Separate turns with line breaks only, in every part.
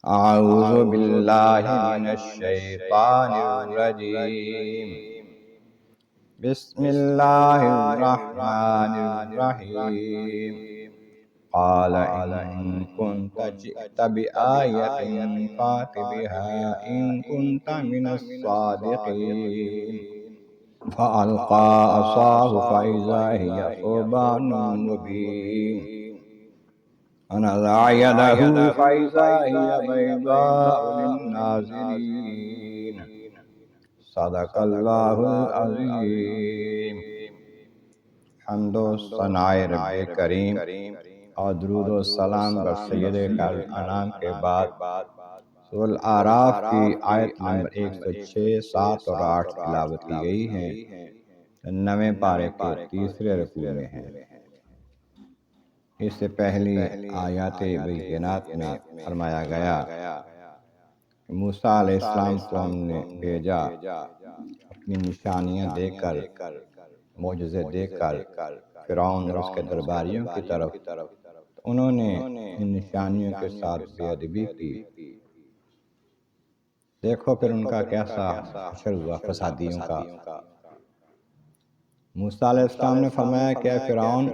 اعوذ باللہ من الشیطان الرجیم بسم اللہ الرحمن الرحیم قال ان كنت جئت بآية فأت بها إن كنت من الصادقين فألقى عصاه فإذا هي ثعبان مبين ونزع يده فإذا هي بيضاء للناظرين صدق اللہ العظیم۔ حمد و ثناء رب کریم اور درود و سلام بر سید کائنات کے بعد سورۃ الاعراف کی آیت نمبر 106، 7 اور 8 تلاوت کی گئی ہے، 9ویں پارے کے تیسرے رکوع میں ہیں۔ اس سے پہلی آیات بینات میں فرمایا گیا کہ موسیٰ علیہ السلام کو ہم نے بھیجا اپنی نشانیاں دے کر، معجزے دے کر فرعون اور اس کے درباریوں کی طرف، انہوں نے ان نشانیوں کے ساتھ بے ادبی کی۔ دیکھو پھر ان کا کیسا حشر ہوا فسادیوں کا۔ موسیٰ علیہ السلام نے فرمایا کہ اے فرعون،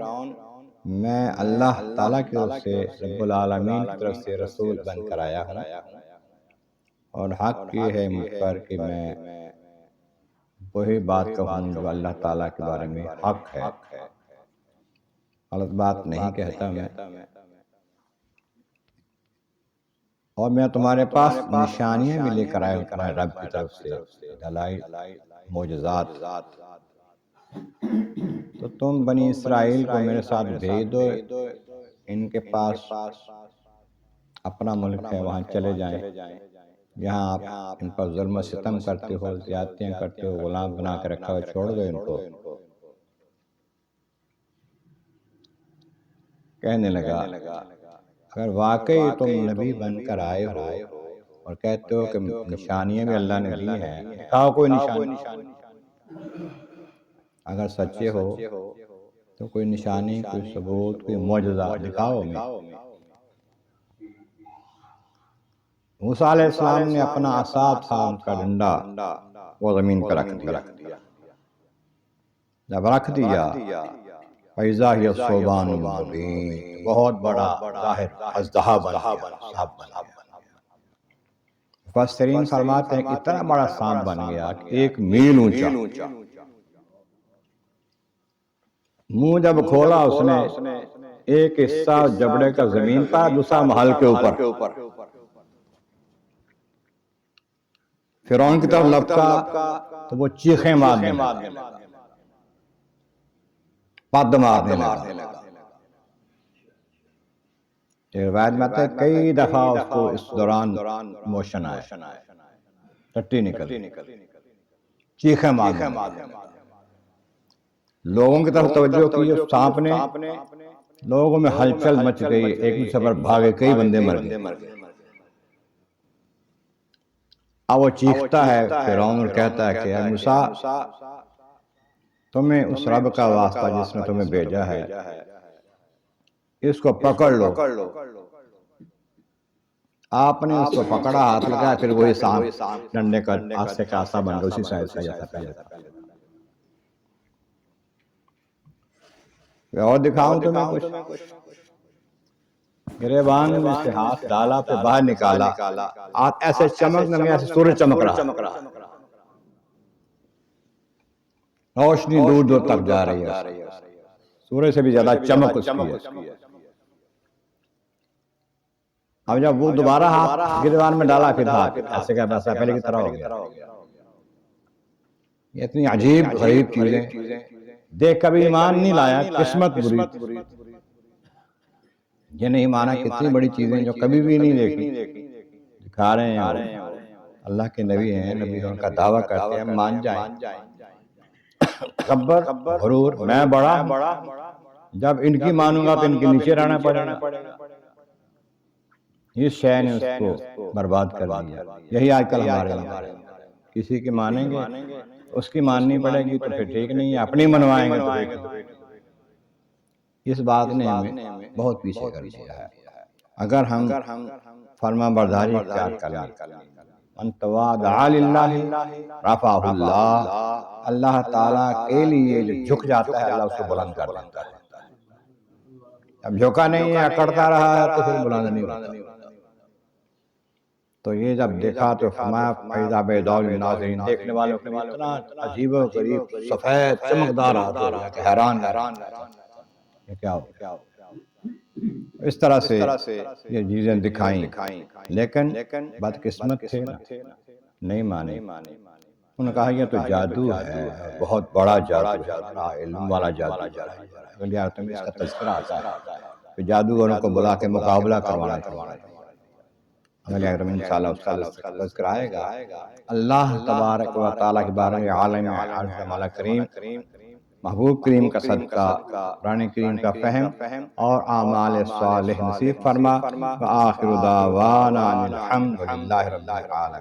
میں اللہ تعالیٰ کی طرف سے، رب العالمین کی طرف سے رسول بن کر آیا ہوں، اور حق یہ ہے مجھ پر کہ میں وہی بات کہوں جو اللہ تعالیٰ کے بارے میں حق ہے، غلط بات نہیں کہتا میں، اور میں تمہارے پاس نشانیاں بھی لے کر آیا ہوں تمہارے رب کی طرف سے، دلائل، معجزات، تو تم بنی اسرائیل کو میرے ساتھ بھیج دو، ان کے پاس اپنا ملک ہے، وہاں چلے جائیں، جہاں آپ ان پر ظلم و ستم کرتے ہو، زیادتیاں کرتے ہو، غلام بنا کے رکھا ہو، چھوڑ دو ان کو۔ کہنے لگا اگر واقعی تم نبی بن کر آئے ہو اور کہتے ہو کہ نشانیاں بھی اللہ نے دی ہیں، دکھاؤ کوئی نشانی، اگر سچے ہو تو کوئی نشانی، کوئی ثبوت، کوئی معجزہ دکھاؤ ہمیں۔ موسیٰ علیہ السلام نے اپنا عصا تھا، ان کا ڈنڈا، وہ زمین پر رکھ دیا۔ جب رکھ دیا فَإِذَا هِيَ ثُعْبَانٌ مُّبِينٌ، بہت بڑا ظاہر اژدہا بن گیا، سانپ بن گیا۔ مفسرین فرماتے ہیں کہ اتنا بڑا سانپ بن گیا کہ 1 میل اونچا۔ منہ جب کھولا اس نے، ایک حصہ جبڑے کا زمین پر، دوسرا محل کے اوپر۔ فرعون کی طرف لپکا تو وہ چیخیں مارنے لگا، پد مارنے لگا۔ روایت میں آتا ہے کئی دفعہ اس کو اس دوران موشن آیا، ٹٹی نکلی، چیخیں مارنے لگا۔ لوگوں کی طرف توجہ کی اس سانپ نے، لوگوں میں ہلچل مچ گئی، ایک دوسرے پر بھاگے، کئی بندے مر گئے۔ اب وہ چیختا ہے فرعون اور کہتا ہے کہ اے موسیٰ، تمہیں اس رب کا واسطہ جس نے تمہیں بھیجا ہے، اس کو پکڑ لو۔ آپ نے اس کو پکڑا، ہاتھ لگایا، پھر وہی سانپ ڈنڈے کا آسے کا آسا بن گیا، اسی سائز کا جیسا پہلے تھا۔ اور دکھاؤں تمہیں کچھ؟ گریبان میں سے ہاتھ ڈالا، پھر باہر نکالا، ہاتھ ایسے چمکنے میں ایسے سورج چمک رہا، روشنی دور دور تک جا رہی ہے، سورج سے بھی زیادہ چمک اس کی ہے۔ اب جب وہ دوبارہ ہاتھ گریبان میں ڈالا، پھر ہاتھ ایسے کا ویسا پہلے کی طرح ہو گیا۔ یہ اتنی عجیب غریب چیزیں دیکھ کبھی ایمان نہیں لایا، قسمت بری، یہ نہیں مانا کتنی بڑی چیزیں جو کبھی بھی نہیں دیکھی دکھا رہے ہیں، اللہ کے نبی ہیں، نبی ان کا دعویٰ کرتے ہیں، مان جائیں۔ تکبر، غرور، میں بڑا ہوں، جب ان کی مانوں گا تو ان کے نیچے رہنا پڑے گا، اس شے نے اس کو برباد کر دیا۔ یہی آج کل ہمارے ہیں، کسی کی مانیں گے اس کی ماننی پڑے گی تو پھر ٹھیک نہیں ہے، اپنی منوائیں گے تو ٹھیک ہے۔ اس بات نے ہمیں بہت پیچھے کر دیا ہے۔ اگر ہم فرما برداری اختیار کر لیں، من تواضع للہ رفعہ اللہ، اللہ تعالیٰ کے لیے جو جھک جاتا ہے اللہ اس کو بلند کر دیتا ہے۔ اب جھکا نہیں ہے، اکڑتا رہا ہے تو پھر بلند نہیں ہوتا۔ تو یہ جب دیکھا تو فرمایا فَإِذَا بَيْضَاءُ لِلنَّاظِرِينَ، دیکھنے والوں کے لیے اتنا عجیب و غریب سفید چمکدار ہاتھ کہ حیران یہ کیا ہو گیا۔ اس طرح سے یہ چیزیں دکھائیں، لیکن بدقسمت تھے نا، نہیں مانے۔ انہوں نے کہا یہ تو جادو ہے، بہت بڑا جادو ہے، بڑا علم والا جادو ہے۔ غلیات میں اس کا تذکرہ آتا ہے کہ جادوگروں کو بلا کے مقابلہ کروانا چاہیے۔ اگلے اگر انشاءاللہ اس کا تذکرہ آئے گا۔ اللہ تبارک و تعالیٰ کے بارے میں عالم عرض مولا کریم، محبوب کریم کا صدقہ، قرآن کریم کا فہم اور اعمال صالح نصیب فرما۔ وآخر دعوانا الحمد للہ رب العالمین۔